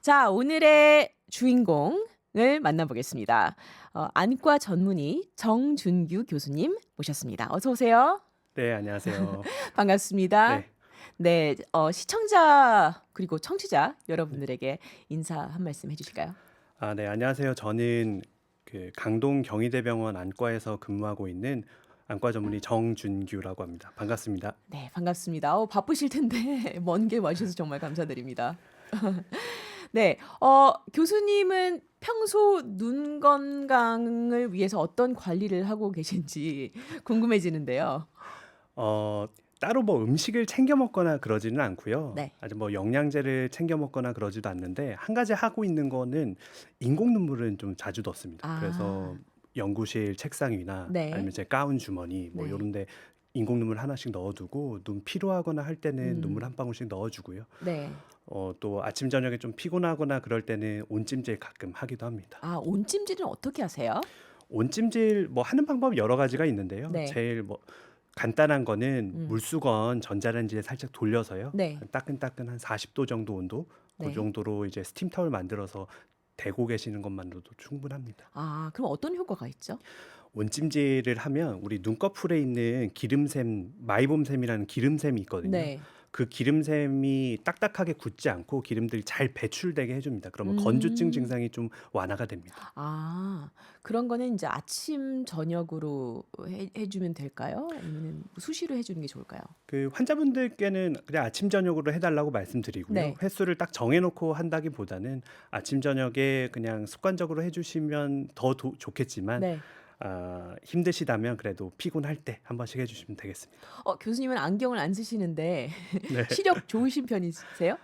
자, 오늘의 주인공을 만나보겠습니다. 안과 전문의 정준규 교수님 모셨습니다. 어서 오세요. 네, 안녕하세요. 반갑습니다. 네. 네, 시청자 그리고 청취자 네. 여러분들에게 인사 한 말씀 해주실까요? 네, 안녕하세요. 저는 강동 경희대병원 안과에서 근무하고 있는 안과 전문의 정준규라고 합니다. 반갑습니다. 네, 반갑습니다. 바쁘실 텐데 먼 길 와주셔서 정말 감사드립니다. 네, 교수님은 평소 눈 건강을 위해서 어떤 관리를 하고 계신지 궁금해지는데요. 어, 따로 뭐 음식을 챙겨 먹거나 그러지는 않고요. 네. 아주 뭐 영양제를 챙겨 먹거나 그러지도 않는데 한 가지 하고 있는 거는 인공 눈물은 좀 자주 넣습니다. 그래서 아, 연구실 책상 위나 네. 아니면 제 가운 주머니 뭐 네. 요런 데 인공 눈물 하나씩 넣어두고 눈 피로하거나 할 때는 눈물 음. 한 방울씩 넣어주고요. 네. 또 아침 저녁에 좀 피곤하거나 그럴 때는 온찜질 가끔 하기도 합니다. 아, 온찜질은 어떻게 하세요? 온찜질 뭐 하는 방법 여러 가지가 있는데요. 네. 제일 뭐 간단한 거는 음. 물수건 전자레인지에 살짝 돌려서요. 네. 따끈따끈 한 40도 정도 온도, 그 네. 정도로 이제 스팀 타월 만들어서 대고 계시는 것만으로도 충분합니다. 아, 그럼 어떤 효과가 있죠? 온찜질을 하면 우리 눈꺼풀에 있는 기름샘, 마이봄샘이라는 기름샘이 있거든요. 네. 그 기름샘이 딱딱하게 굳지 않고 기름들이 잘 배출되게 해줍니다. 그러면 건조증 음. 증상이 좀 완화가 됩니다. 아, 그런 거는 이제 아침 저녁으로 해주면 될까요? 아니면 수시로 해주는 게 좋을까요? 그 환자분들께는 그냥 아침 저녁으로 해달라고 말씀드리고요. 네. 횟수를 딱 정해놓고 한다기보다는 아침 저녁에 그냥 습관적으로 해주시면 더 좋겠지만 네. 힘드시다면 그래도 피곤할 때 한 번씩 해주시면 되겠습니다. 교수님은 안경을 안 쓰시는데 네. 시력 좋으신 편이세요?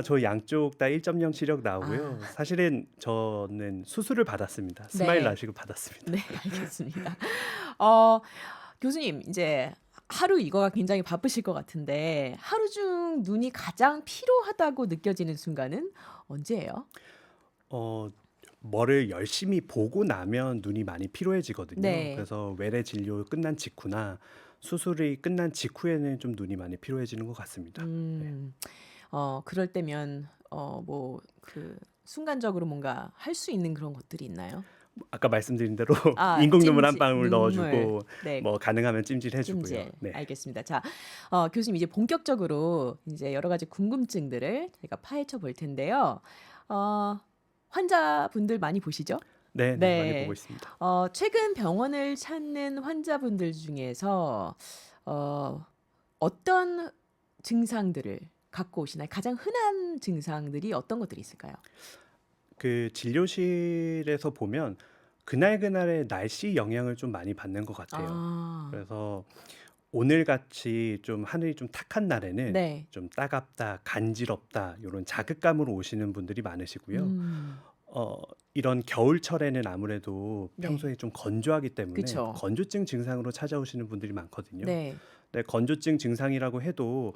저 양쪽 다 1.0 시력 나오고요. 아, 사실은 저는 수술을 받았습니다. 스마일 네. 라식을 받았습니다. 네, 알겠습니다. 어, 교수님, 이제 하루 이거가 굉장히 바쁘실 것 같은데 하루 중 눈이 가장 피로하다고 느껴지는 순간은 언제예요? 어, 뭐를 열심히 보고 나면 눈이 많이 피로해지거든요. 네. 그래서 외래 진료 끝난 직후나 수술이 끝난 직후에는 좀 눈이 많이 피로해지는 것 같습니다. 네. 음, 그럴 때면 순간적으로 뭔가 할 수 있는 그런 것들이 있나요? 아까 말씀드린 대로 아, 인공 눈물 한 찜질, 방울 눈물. 넣어주고 네, 뭐 가능하면 찜질 해주고요. 찜질. 네. 알겠습니다. 자, 교수님 이제 본격적으로 이제 여러 가지 궁금증들을 저희가 파헤쳐 볼 텐데요. 어, 환자분들 많이 보시죠? 네, 네, 많이 보고 네. 있습니다. 최근 병원을 찾는 환자분들 중에서 어, 어떤 증상들을 갖고 오시나요? 가장 흔한 증상들이 어떤 것들이 있을까요? 그 진료실에서 보면 그날그날의 날씨 영향을 좀 많이 받는 것 같아요. 아, 그래서 오늘 같이 좀 하늘이 좀 탁한 날에는 네. 좀 따갑다, 간지럽다 이런 자극감으로 오시는 분들이 많으시고요. 음, 어, 이런 겨울철에는 아무래도 네. 평소에 좀 건조하기 때문에 그쵸. 건조증 증상으로 찾아오시는 분들이 많거든요. 네. 네, 건조증 증상이라고 해도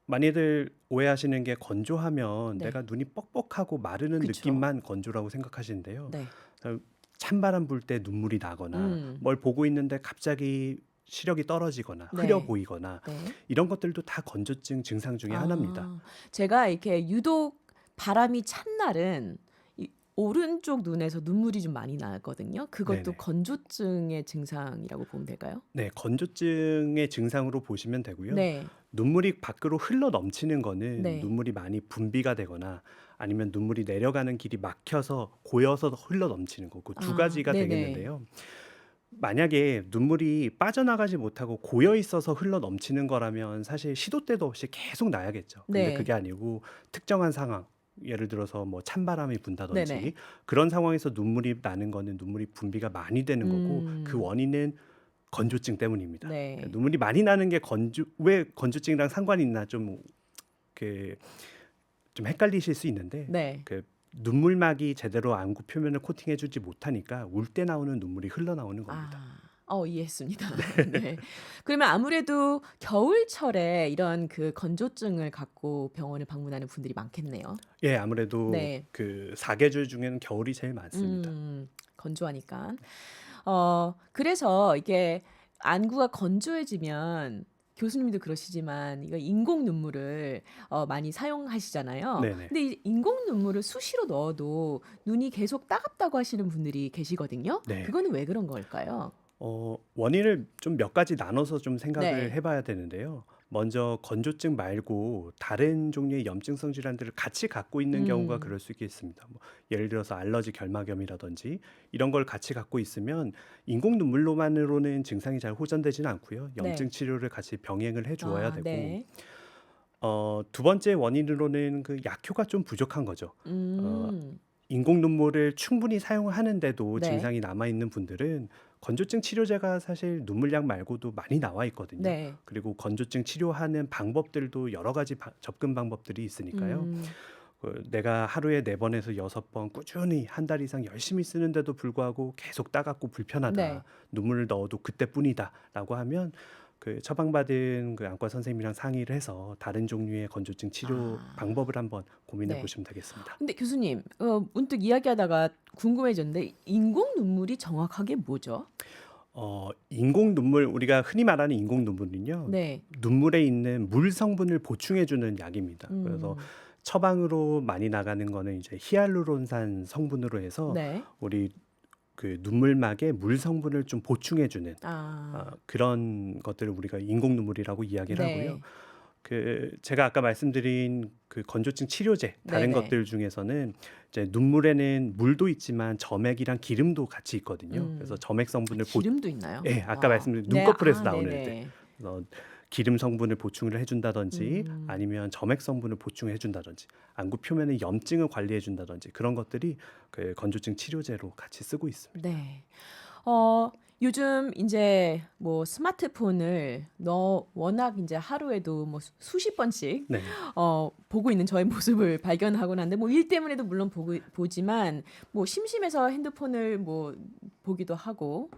많이들 오해하시는 게 건조하면 네. 내가 눈이 뻑뻑하고 마르는 그쵸. 느낌만 건조라고 생각하시는데요. 네. 어, 찬바람 불 때 눈물이 나거나 음, 뭘 보고 있는데 갑자기 시력이 떨어지거나 흐려 네. 보이거나 네. 이런 것들도 다 건조증 증상 중에 하나입니다. 제가 이렇게 유독 바람이 찬 날은 이 오른쪽 눈에서 눈물이 좀 많이 나거든요. 그것도 네네. 건조증의 증상이라고 보면 될까요? 네, 건조증의 증상으로 보시면 되고요. 네. 눈물이 밖으로 흘러 넘치는 거는 네. 눈물이 많이 분비가 되거나 아니면 눈물이 내려가는 길이 막혀서 고여서 흘러 넘치는 거고 두 아, 가지가 네네. 되겠는데요. 만약에 눈물이 빠져나가지 못하고 고여 있어서 흘러 넘치는 거라면 사실 시도 때도 없이 계속 나야겠죠. 근데 네. 그게 아니고 특정한 상황, 예를 들어서 뭐 찬바람이 네네. 분다든지 그런 상황에서 눈물이 나는 거는 눈물이 분비가 많이 되는 거고 그 음. 원인은 건조증 때문입니다. 네. 눈물이 많이 나는 게 왜 건조증이랑 상관이 있나 그, 좀 헷갈리실 수 있는데 네. 그 눈물막이 제대로 안구 표면을 코팅해주지 못하니까 울 때 나오는 눈물이 흘러나오는 겁니다. 아. 이해했습니다. 네. 그러면 아무래도 겨울철에 이런 그 건조증을 갖고 병원을 방문하는 분들이 많겠네요. 예, 아무래도 네. 그 사계절 중에는 겨울이 제일 많습니다. 건조하니까. 그래서 이게 안구가 건조해지면 교수님도 그러시지만 이거 인공 눈물을 많이 사용하시잖아요. 네네. 근데 이 인공 눈물을 수시로 넣어도 눈이 계속 따갑다고 하시는 분들이 계시거든요. 네. 그거는 왜 그런 걸까요? 원인을 좀 몇 가지 나눠서 좀 생각을 네. 해 봐야 되는데요. 먼저 건조증 말고 다른 종류의 염증성 질환들을 같이 갖고 있는 경우가 음. 그럴 수 있겠습니다. 뭐 예를 들어서 알러지 결막염이라든지 이런 걸 같이 갖고 있으면 인공 눈물로만으로는 증상이 잘 호전되지는 않고요. 염증 네. 치료를 같이 병행을 해 주어야 아, 되고 네. 두 번째 원인으로는 그 약효가 좀 부족한 거죠. 어 음. 인공 눈물을 충분히 사용하는데도 네. 증상이 남아 있는 분들은 건조증 치료제가 사실 눈물약 말고도 많이 나와 있거든요. 네. 그리고 건조증 치료하는 방법들도 여러 가지 접근 방법들이 있으니까요. 음. 내가 하루에 4번에서 6번 꾸준히 한 달 이상 열심히 쓰는데도 불구하고 계속 따갑고 불편하다. 네. 눈물을 넣어도 그때뿐이다라고 하면 그 처방받은 그 안과 선생님이랑 상의를 해서 다른 종류의 건조증 치료 아. 방법을 한번 고민해 네. 보시면 되겠습니다. 근데 교수님, 문득 이야기하다가 궁금해졌는데 인공 눈물이 정확하게 뭐죠? 인공 눈물 우리가 흔히 말하는 인공 눈물은요. 네. 눈물에 있는 물 성분을 보충해 주는 약입니다. 그래서 음. 처방으로 많이 나가는 거는 이제 히알루론산 성분으로 해서 네. 우리 그 눈물막에 물 성분을 좀 보충해 주는 아. 그런 것들을 우리가 인공 눈물이라고 이야기를 하고요. 네. 제가 아까 말씀드린 그 건조증 치료제 다른 네네. 것들 중에서는 이제 눈물에는 물도 있지만 점액이랑 기름도 같이 있거든요. 그래서 음. 점액 아, 성분을 기름도 있나요? 예, 아까 아. 말씀드린 네. 눈꺼풀에서 아, 나오는 애들. 네네. 그래서 기름 성분을 보충을 해준다든지 음. 아니면 점액 성분을 보충해 준다든지 안구 표면의 염증을 관리해 준다든지 그런 것들이 그 건조증 치료제로 같이 쓰고 있습니다. 네. 어 요즘 이제 뭐 스마트폰을 워낙 이제 하루에도 뭐 수십 번씩 네. 보고 있는 저의 모습을 발견하곤 한데 뭐 일 때문에도 물론 보지만 뭐 심심해서 핸드폰을 뭐 보기도 하고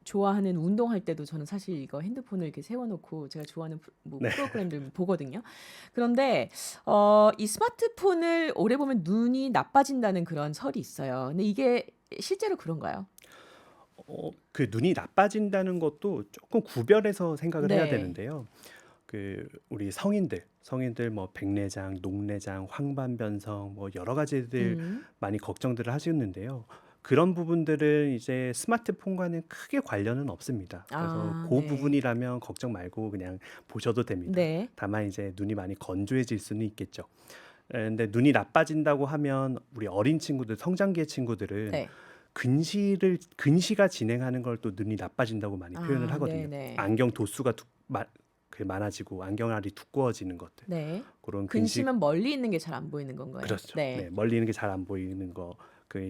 좋아하는 운동할 때도 저는 사실 이거 핸드폰을 이렇게 세워 놓고 제가 좋아하는 뭐 네. 프로그램들 보거든요. 그런데 이 스마트폰을 오래 보면 눈이 나빠진다는 그런 설이 있어요. 근데 이게 실제로 그런가요? 그 눈이 나빠진다는 것도 조금 구별해서 생각을 해야 네. 되는데요. 우리 성인들 뭐 백내장, 녹내장, 황반변성 뭐 여러 가지들 음. 많이 걱정들을 하시는데요. 그런 부분들은 이제 스마트폰과는 크게 관련은 없습니다. 그래서 아, 그 네. 부분이라면 걱정 말고 그냥 보셔도 됩니다. 네. 다만 이제 눈이 많이 건조해질 수는 있겠죠. 근데 눈이 나빠진다고 하면 우리 어린 친구들, 성장기의 친구들은 네. 근시가 진행하는 걸 또 눈이 나빠진다고 많이 표현을 아, 하거든요. 네네. 안경 도수가 많아지고 안경알이 두꺼워지는 것들. 네. 그런 근심은 멀리 있는 게 잘 안 보이는 건가요? 그렇죠. 네. 네, 멀리 있는 게 잘 안 보이는 거.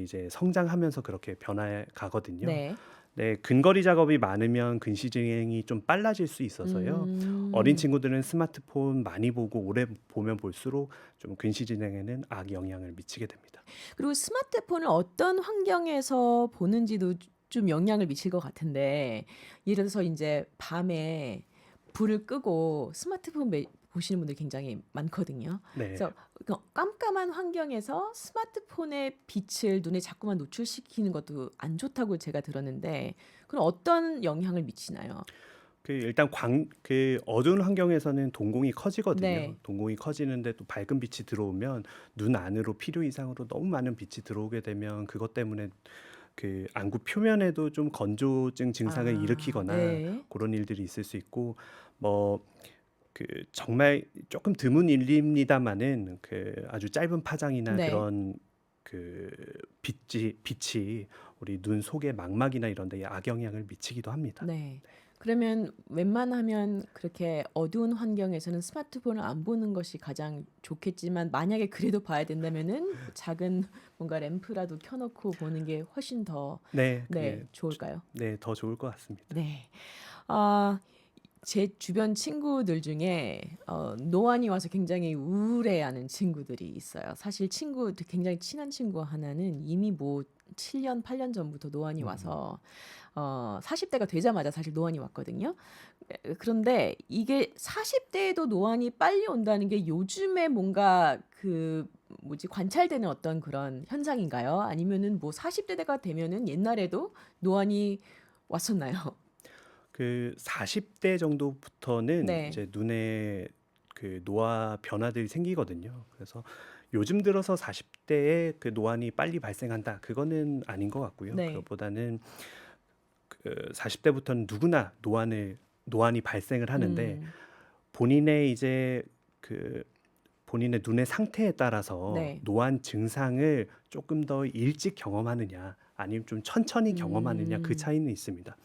이제 성장하면서 그렇게 변해 가거든요. 네. 네, 근거리 작업이 많으면 근시 진행이 좀 빨라질 수 있어서요. 어린 음. 친구들은 스마트폰 많이 보고 오래 보면 볼수록 좀 근시 진행에는 악영향을 미치게 됩니다. 그리고 스마트폰을 어떤 환경에서 보는지도 좀 영향을 미칠 것 같은데 예를 들어서 이제 밤에 불을 끄고 스마트폰 보시는 분들이 굉장히 많거든요. 네. 그래서 그 깜깜한 환경에서 스마트폰의 빛을 눈에 자꾸만 노출시키는 것도 안 좋다고 제가 들었는데 그럼 어떤 영향을 미치나요? 일단 어두운 환경에서는 동공이 커지거든요. 네. 동공이 커지는데 또 밝은 빛이 들어오면 눈 안으로 필요 이상으로 너무 많은 빛이 들어오게 되면 그것 때문에 그 안구 표면에도 좀 건조증 증상을 아, 일으키거나 네. 그런 일들이 있을 수 있고 뭐 정말 조금 드문 일입니다마는 아주 짧은 파장이나 네. 그런 그 빛이 우리 눈 속의 망막이나 이런 데에 악영향을 미치기도 합니다. 네. 그러면 웬만하면 그렇게 어두운 환경에서는 스마트폰을 안 보는 것이 가장 좋겠지만 만약에 그래도 봐야 된다면은 작은 뭔가 램프라도 켜놓고 보는 게 훨씬 더 네. 네, 좋을까요? 네, 더 좋을 것 같습니다. 네. 아, 제 주변 친구들 중에 노안이 와서 굉장히 우울해하는 친구들이 있어요. 사실 굉장히 친한 친구 하나는 이미 뭐 7년, 8년 전부터 노안이 음. 와서 40대가 되자마자 사실 노안이 왔거든요. 그런데 이게 40대에도 노안이 빨리 온다는 게 요즘에 뭔가 그 뭐지 관찰되는 어떤 그런 현상인가요? 아니면은 뭐 40대가 되면은 옛날에도 노안이 왔었나요? 그 40대 정도부터는 네. 이제 눈에 그 노화 변화들이 생기거든요. 그래서 요즘 들어서 40대에 그 노안이 빨리 발생한다. 그거는 아닌 것 같고요. 네. 그것보다는 그 40대부터는 누구나 노안이 발생을 하는데 음. 본인의 이제 그 본인의 눈의 상태에 따라서 네. 노안 증상을 조금 더 일찍 경험하느냐, 아니면 좀 천천히 경험하느냐, 그 음. 차이는 있습니다.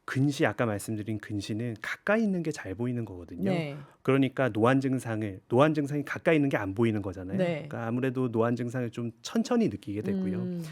근시, 아까 말씀드린 근시는 가까이 있는 게 잘 보이는 거거든요. 네. 그러니까 노안 증상이 가까이 있는 게 안 보이는 거잖아요. 네. 그러니까 아무래도 노안 증상을 좀 천천히 느끼게 되고요. 음.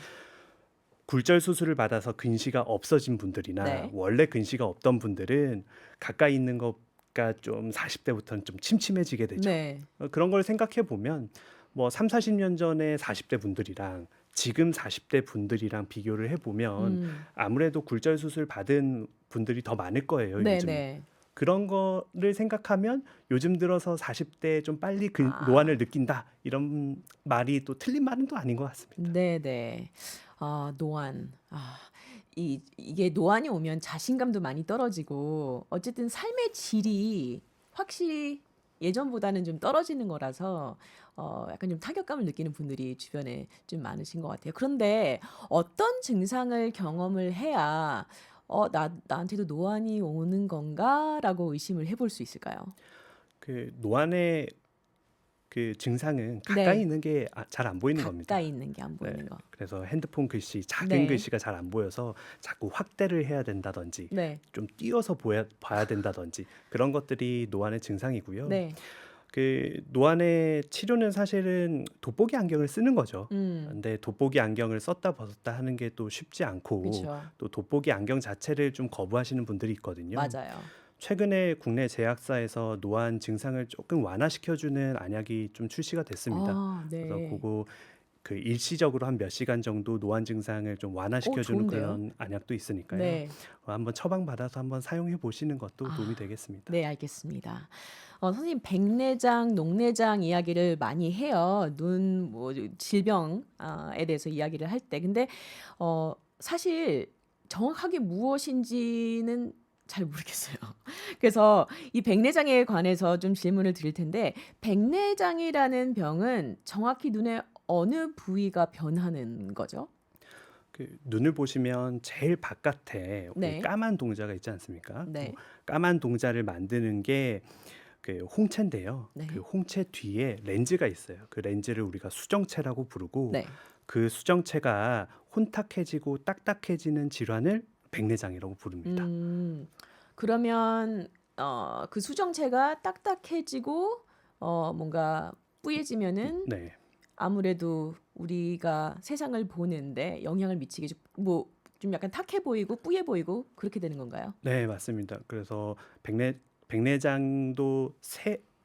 굴절 수술을 받아서 근시가 없어진 분들이나 네. 원래 근시가 없던 분들은 가까이 있는 것가 좀 40대부터는 좀 침침해지게 되죠. 네. 그런 걸 생각해 보면 뭐 3, 40년 전에 40대 분들이랑 지금 40대 분들이랑 비교를 해보면 음. 아무래도 굴절 수술 받은 분들이 더 많을 거예요, 네, 요즘은. 네. 그런 거를 생각하면 요즘 들어서 40대에 좀 빨리 아. 노안을 느낀다, 이런 말이 또 틀린 말은 또 아닌 것 같습니다. 네, 네. 노안. 이게 노안이 오면 자신감도 많이 떨어지고 어쨌든 삶의 질이 확실히 예전보다는 좀 떨어지는 거라서 약간 좀 타격감을 느끼는 분들이 주변에 좀 많으신 것 같아요. 그런데 어떤 증상을 경험을 해야 나한테도 노안이 오는 건가라고 의심을 해볼 수 있을까요? 그 노안의 그 증상은 가까이 네. 있는 게 잘 안 보이는 겁니다. 가까이 있는 게 안 네. 보이는 거. 그래서 핸드폰 글씨, 작은 네. 글씨가 잘 안 보여서 자꾸 확대를 해야 된다든지, 네. 좀 띄어서 봐야 된다든지, 그런 것들이 노안의 증상이고요. 네. 그 노안의 치료는 사실은 돋보기 안경을 쓰는 거죠. 음. 근데 돋보기 안경을 썼다 벗었다 하는 게 또 쉽지 않고, 그렇죠. 또 돋보기 안경 자체를 좀 거부하시는 분들이 있거든요. 맞아요. 최근에 국내 제약사에서 노안 증상을 조금 완화시켜주는 안약이 좀 출시가 됐습니다. 그래서 네. 그거 그 일시적으로 한 몇 시간 정도 노안 증상을 좀 완화시켜주는 좋은데요. 그런 안약도 있으니까요. 네. 한번 처방받아서 한번 사용해 보시는 것도 도움이 되겠습니다. 네, 알겠습니다. 선생님 백내장, 녹내장 이야기를 많이 해요. 눈 뭐 질병에 대해서 이야기를 할 때. 근데 사실 정확하게 무엇인지는 잘 모르겠어요. 그래서 이 백내장에 관해서 좀 질문을 드릴 텐데 백내장이라는 병은 정확히 눈의 어느 부위가 변하는 거죠? 그 눈을 보시면 제일 바깥에 그 네. 까만 동자가 있지 않습니까? 네. 까만 동자를 만드는 게 그 홍채인데요. 네. 그 홍채 뒤에 렌즈가 있어요. 그 렌즈를 우리가 수정체라고 부르고, 네. 그 수정체가 혼탁해지고 딱딱해지는 질환을 백내장이라고 부릅니다. 그러면 그 수정체가 딱딱해지고 뭔가 뿌얘지면은 네, 아무래도 우리가 세상을 보는데 영향을 미치게 좀 약간 탁해 보이고 뿌예 보이고 그렇게 되는 건가요? 네, 맞습니다. 그래서 백내장도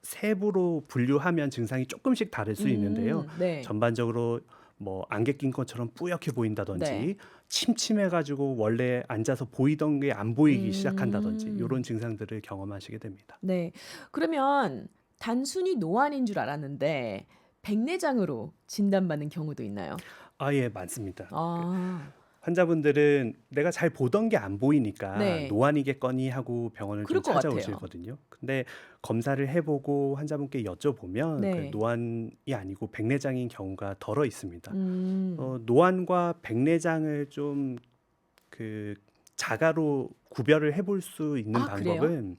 세부로 분류하면 증상이 조금씩 다를 수 있는데요. 네. 전반적으로 뭐 안개 낀 것처럼 뿌옇게 네. 보인다든지, 침침해가지고 원래 앉아서 보이던 게 안 보이기 시작한다든지, 이런 음. 증상들을 경험하시게 됩니다. 네. 그러면 단순히 노안인 줄 알았는데 백내장으로 진단받는 경우도 있나요? 예, 많습니다. 아. 환자분들은 내가 잘 보던 게 안 보이니까 네. 노안이겠거니 하고 병원을 그럴 좀 것 같아요. 찾아오시거든요. 근데 검사를 해보고 환자분께 여쭤보면 그 네. 노안이 아니고 백내장인 경우가 덜어 있습니다. 음. 노안과 백내장을 좀 그 자가로 구별을 해볼 수 있는 그래요? 방법은,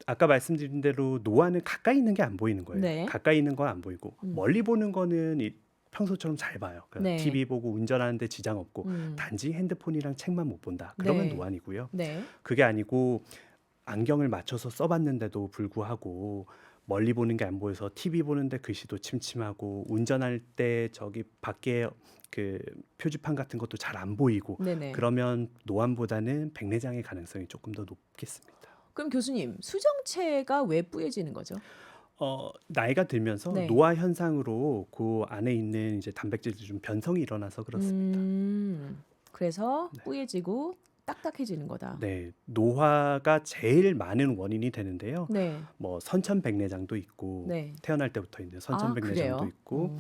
아까 말씀드린 대로 노안은 가까이 있는 게 안 보이는 거예요. 네. 가까이 있는 건 안 보이고, 음. 멀리 보는 거는 평소처럼 잘 봐요. 그러니까 네. TV 보고 운전하는데 지장 없고, 음. 단지 핸드폰이랑 책만 못 본다. 그러면 네. 노안이고요. 네. 그게 아니고 안경을 맞춰서 써봤는데도 불구하고 멀리 보는 게 안 보여서 TV 보는데 글씨도 침침하고, 운전할 때 저기 밖에 그 표지판 같은 것도 잘 안 보이고, 네네. 그러면 노안보다는 백내장의 가능성이 조금 더 높겠습니다. 그럼 교수님, 수정체가 왜 뿌얘지는 거죠? 나이가 들면서 네. 노화 현상으로 그 안에 있는 이제 단백질들이 좀 변성이 일어나서 그렇습니다. 그래서 네. 뿌얘지고 딱딱해지는 거다. 네, 노화가 제일 많은 원인이 되는데요. 네. 뭐 선천백내장도 있고, 네. 태어날 때부터 있는 선천백내장도 그래요? 있고,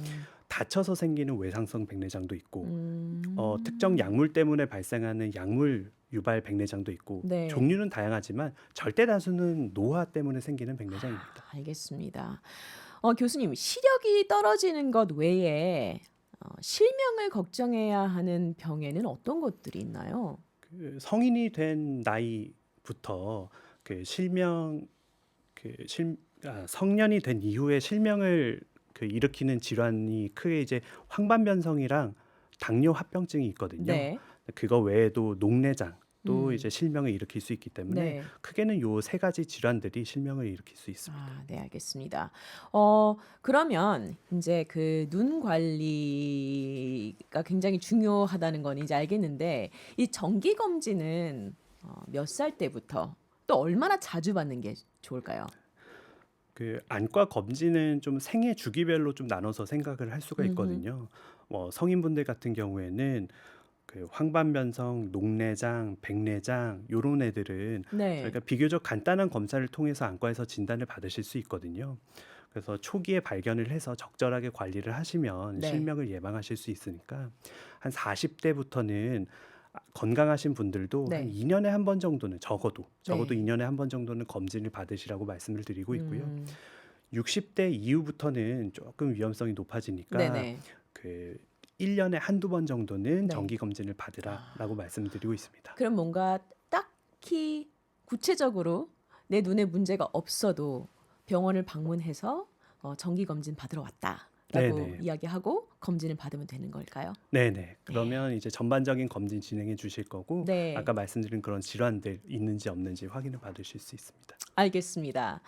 다쳐서 생기는 외상성 백내장도 있고 음. 특정 약물 때문에 발생하는 약물 유발 백내장도 있고 네. 종류는 다양하지만 절대 다수는 노화 때문에 생기는 백내장입니다. 알겠습니다. 교수님, 시력이 떨어지는 것 외에 실명을 걱정해야 하는 병에는 어떤 것들이 있나요? 그 성인이 된 나이부터 그 성년이 된 이후에 실명을 일으키는 질환이 크게 이제 황반변성이랑 당뇨 합병증이 있거든요. 네. 그거 외에도 녹내장 또 음. 이제 실명을 일으킬 수 있기 때문에 네. 크게는 요 세 가지 질환들이 실명을 일으킬 수 있습니다. 네, 알겠습니다. 그러면 이제 그 눈 관리가 굉장히 중요하다는 건 이제 알겠는데 이 정기 검진은 몇 살 때부터 또 얼마나 자주 받는 게 좋을까요? 그 안과 검진은 좀 생애 주기별로 좀 나눠서 생각을 할 수가 음흠. 있거든요. 성인분들 같은 경우에는 그 황반변성, 녹내장, 백내장 요런 애들은 네. 저희가 비교적 간단한 검사를 통해서 안과에서 진단을 받으실 수 있거든요. 그래서 초기에 발견을 해서 적절하게 관리를 하시면 네. 실명을 예방하실 수 있으니까 한 40대부터는 건강하신 분들도 한 네. 2년에 한 번 정도는 적어도 네. 2년에 한 번 정도는 검진을 받으시라고 말씀을 드리고 있고요. 음. 60대 이후부터는 조금 위험성이 높아지니까 네네. 그 1년에 한두 번 정도는 네. 정기 검진을 받으라라고 말씀드리고 있습니다. 그럼 뭔가 딱히 구체적으로 내 눈에 문제가 없어도 병원을 방문해서 정기 검진 받으러 왔다라고 네네. 이야기하고 검진을 받으면 되는 걸까요? 네네. 그러면 이제 전반적인 검진 진행해 주실 거고 네. 아까 말씀드린 그런 질환들 있는지 없는지 확인을 받으실 수 있습니다. 알겠습니다.